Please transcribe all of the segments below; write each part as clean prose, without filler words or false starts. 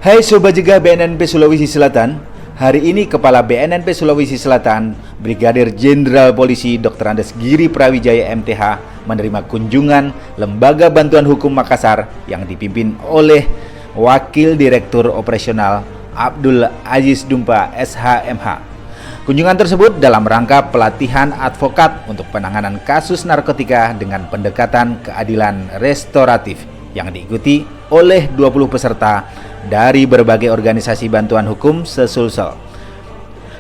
Hai Sobat Jegah BNNP Sulawesi Selatan. Hari ini Kepala BNNP Sulawesi Selatan, Brigadir Jenderal Polisi Dr. Andes Giri Prawijaya MTH menerima kunjungan Lembaga Bantuan Hukum Makassar yang dipimpin oleh Wakil Direktur Operasional Abdul Aziz Dumpa SHMH. Kunjungan tersebut dalam rangka pelatihan advokat untuk penanganan kasus narkotika dengan pendekatan keadilan restoratif yang diikuti oleh 20 peserta dari berbagai organisasi bantuan hukum se-Sulsel.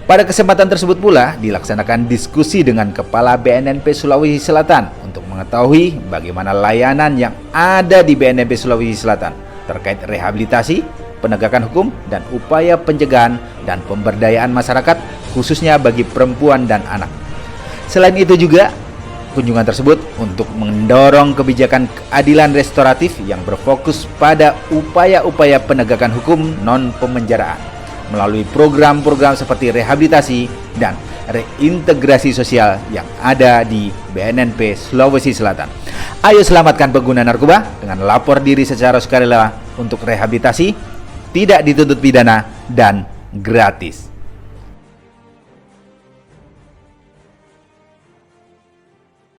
Pada kesempatan tersebut pula dilaksanakan diskusi dengan Kepala BNNP Sulawesi Selatan untuk mengetahui bagaimana layanan yang ada di BNNP Sulawesi Selatan terkait rehabilitasi, penegakan hukum, dan upaya pencegahan dan pemberdayaan masyarakat khususnya bagi perempuan dan anak. Selain itu juga kunjungan tersebut untuk mendorong kebijakan keadilan restoratif yang berfokus pada upaya-upaya penegakan hukum non-pemenjaraan melalui program-program seperti rehabilitasi dan reintegrasi sosial yang ada di BNNP Sulawesi Selatan. Ayo selamatkan pengguna narkoba dengan lapor diri secara sukarela untuk rehabilitasi, tidak dituntut pidana, dan gratis.